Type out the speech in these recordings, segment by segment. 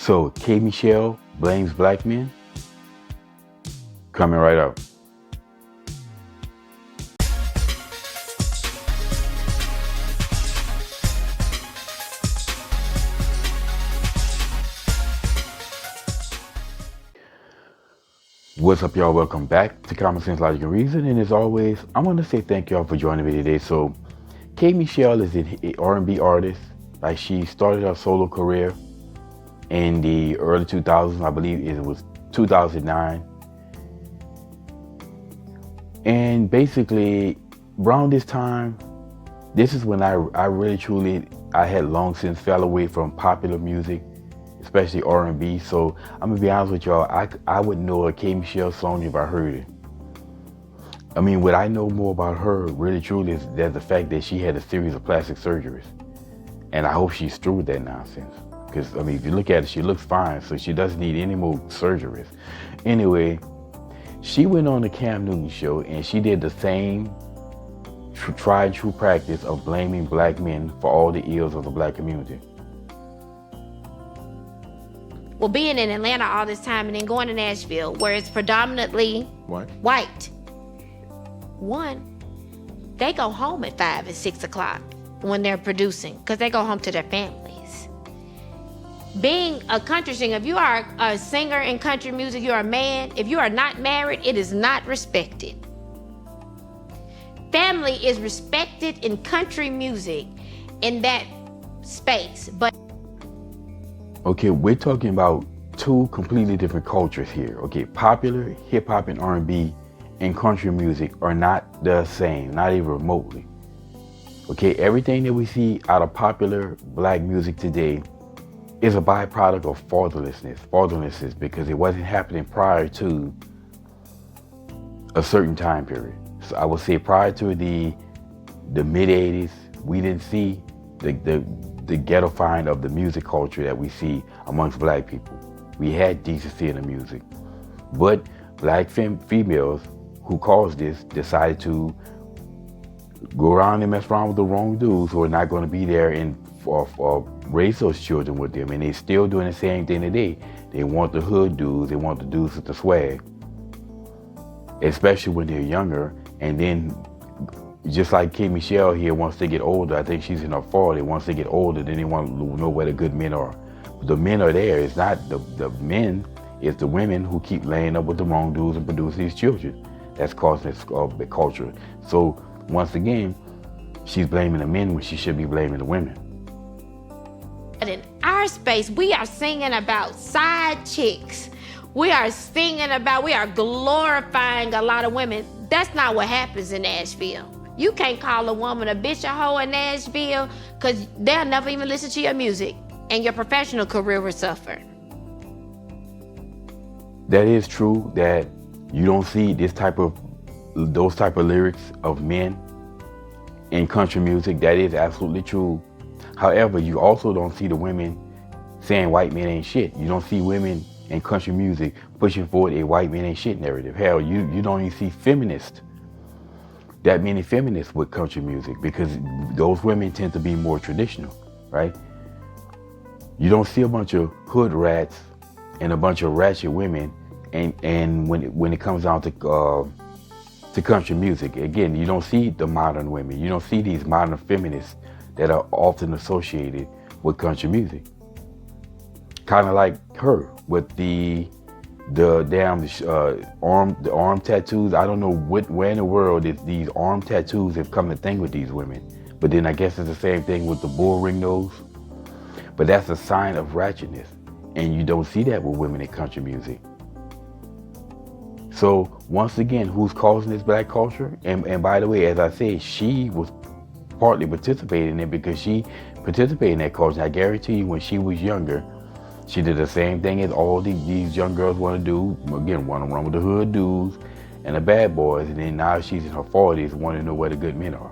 So K. Michelle blames black men? Coming right up. What's up, y'all? Welcome back to Common Sense, Logic, and Reason. And as always, I want to say thank y'all for joining me today. So K. Michelle is an R&B artist. Like, she started her solo career in the early 2000s. I believe it was 2009. And basically, around this time, this is when I really truly, I had long since fell away from popular music, especially R&B. So I'm gonna be honest with y'all, I wouldn't know a K. Michelle song if I heard it. I mean, what I know more about her, really truly, is that the fact that she had a series of plastic surgeries. And I hope she's through with that nonsense. Because, I mean, if you look at it, she looks fine, so she doesn't need any more surgeries. Anyway, she went on the Cam Newton show and she did the same tried and true practice of blaming black men for all the ills of the black community. Well, being in Atlanta all this time and then going to Nashville, where it's predominantly white. One, they go home at 5 and 6 o'clock when they're producing, because they go home to their families. Being a country singer, if you are a singer in country music, you're a man. If you are not married, it is not respected. Family is respected in country music in that space, but okay, we're talking about two completely different cultures here. Okay, popular hip hop and R&B and country music are not the same, not even remotely. Okay, everything that we see out of popular black music today is a byproduct of fatherlessness, because it wasn't happening prior to a certain time period. So I would say prior to the mid 80s, we didn't see the ghettoifying of the music culture that we see amongst black people. We had decency in the music, but black females who caused this decided to go around and mess around with the wrong dudes who are not going to be there and raise those children with them. And they're still doing the same thing today. They want the hood dudes, they want the dudes with the swag, especially when they're younger. And then, just like K. Michelle here, once they get older, I think she's in her 40s, once they get older, then they want to know where the good men are. The men are there. It's not the men, it's the women who keep laying up with the wrong dudes and produce these children. That's causing this the culture. So once again, she's blaming the men when she should be blaming the women. in our space, we are singing about side chicks. We are glorifying a lot of women. That's not what happens in Nashville. You can't call a woman a bitch or hoe in Nashville, because they'll never even listen to your music, and your professional career will suffer. That is true, that you don't see those type of lyrics of men in country music. That is absolutely true. However, you also don't see the women saying white men ain't shit. You don't see women in country music pushing forward a white man ain't shit narrative. Hell, you don't even see that many feminists with country music, because those women tend to be more traditional, right? You don't see a bunch of hood rats and a bunch of ratchet women, and when it comes down to country music, again, you don't see the modern women. You don't see these modern feminists that are often associated with country music. Kind of like her with the arm tattoos. I don't know where in the world these arm tattoos have come to thing with these women. But then I guess it's the same thing with the bull ring nose. But that's a sign of ratchetness, and you don't see that with women in country music. So once again, who's causing this black culture? And by the way, as I said, she was partly participating in it, because she participated in that culture. I guarantee you, when she was younger, she did the same thing as all these young girls want to do. Again, want to run with the hood dudes and the bad boys. And then now she's in her 40s, wanting to know where the good men are.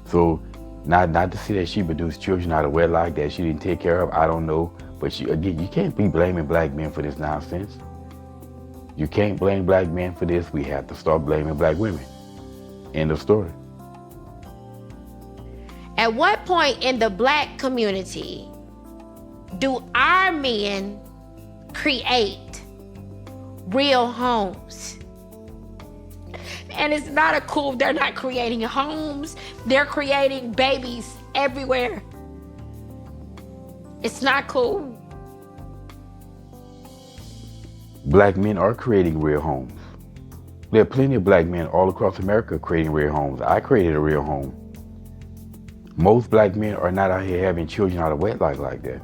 So not to say that she produced children out of wedlock that she didn't take care of, I don't know. But again, you can't be blaming black men for this nonsense. You can't blame black men for this. We have to start blaming black women. End of story. At what point in the black community do our men create real homes? And it's not a cool, they're not creating homes, they're creating babies everywhere. It's not cool. Black men are creating real homes. There are plenty of black men all across America creating real homes. I created a real home. Most black men are not out here having children out of wedlock like that.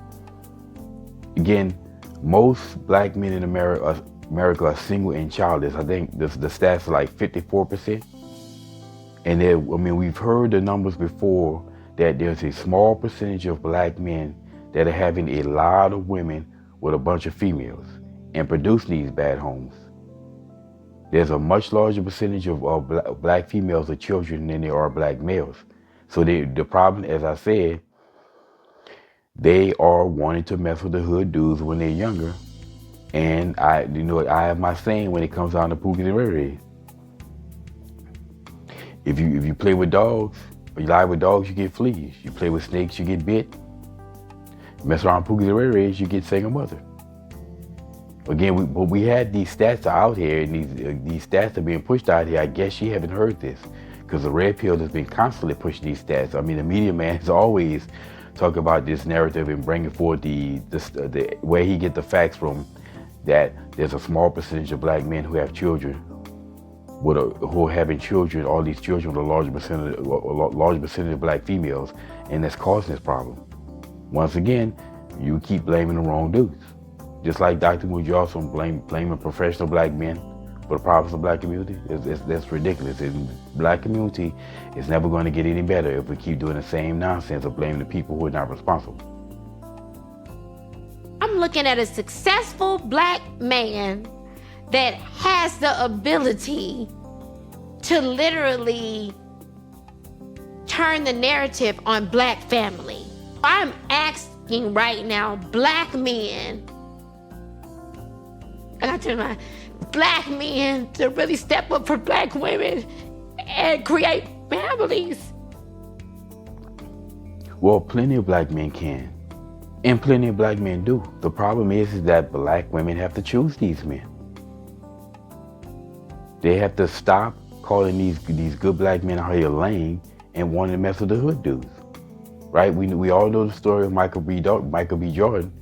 Again, most black men in America are single and childless. I think the stats are like 54%. And we've heard the numbers before that there's a small percentage of black men that are having a lot of women with a bunch of females and produce these bad homes. There's a much larger percentage of black females or children than there are black males. So the problem, as I said, they are wanting to mess with the hood dudes when they're younger. And I have my saying when it comes down to Pookie and Ray Ray. If you play with dogs, or you lie with dogs, you get fleas. You play with snakes, you get bit. Mess around Pookie and Ray Rays, you get single mother. Again, we had these stats out here, and these stats are being pushed out here. I guess you haven't heard this, because the red pill has been constantly pushing these stats. I mean, the media man is always talking about this narrative and bringing forward the where he get the facts from, that there's a small percentage of black men who have children, who are having children, all these children with a large percentage of black females, and that's causing this problem. Once again, you keep blaming the wrong dudes. Just like Dr. Mujarson blaming professional black men for the problems of the black community. That's ridiculous. And the black community is never going to get any better if we keep doing the same nonsense of blaming the people who are not responsible. I'm looking at a successful black man that has the ability to literally turn the narrative on black family. I'm asking right now, black men, I got to tell my black men to really step up for black women and create families. Well, plenty of black men can, and plenty of black men do. The problem is that black women have to choose these men. They have to stop calling these good black men out here lame and wanting to mess with the hood dudes, right? We all know the story of Michael B. Jordan.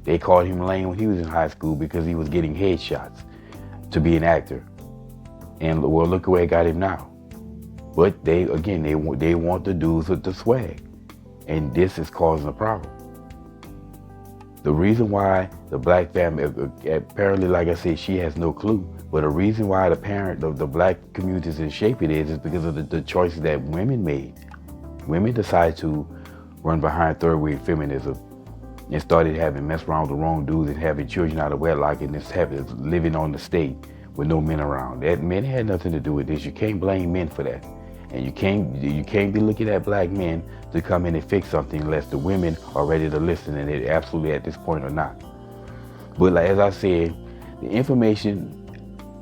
They called him lame when he was in high school because he was getting headshots to be an actor. And well, look where it got him now. But they want the dudes with the swag. And this is causing a problem. The reason why the black family, apparently, like I said, she has no clue. But the reason why the black community is in shape it is because of the choices that women made. Women decided to run behind third wave feminism and started messed around with the wrong dudes and having children out of wedlock and living on the state with no men around. That men had nothing to do with this. You can't blame men for that. And you can't be looking at black men to come in and fix something unless the women are ready to listen, and they absolutely at this point are not. But like, as I said, the information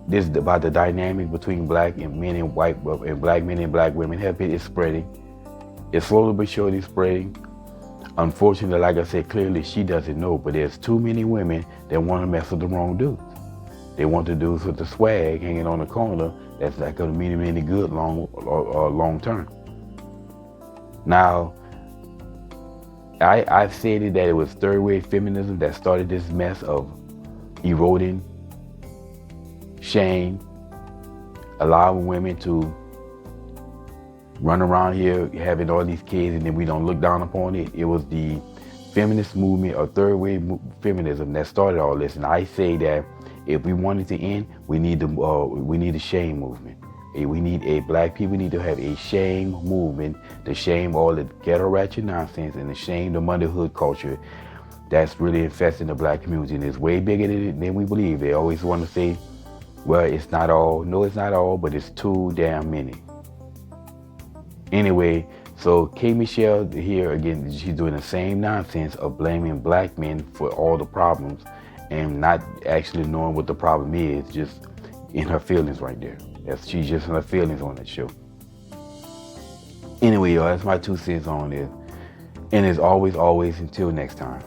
this about the dynamic between black and men and white and black men and black women is spreading. It's slowly but surely spreading. Unfortunately, like I said, clearly she doesn't know, but there's too many women that want to mess with the wrong dudes. They want the dudes with the swag hanging on the corner. That's not going to mean them any good long term. Now, I've stated that it was third wave feminism that started this mess of eroding shame, allowing women to run around here having all these kids and then we don't look down upon it. It was the feminist movement or third wave feminism that started all this. And I say that if we want it to end, we need a shame movement. Black people need to have a shame movement to shame all the ghetto ratchet nonsense and to shame the motherhood culture that's really infesting the black community. And it's way bigger than we believe. They always want to say, well, it's not all. No, it's not all, but it's too damn many. Anyway, so K. Michelle here again, she's doing the same nonsense of blaming black men for all the problems and not actually knowing what the problem is, just in her feelings right there. She's just in her feelings on that show. Anyway, y'all, that's my 2 cents on it. And as always, until next time.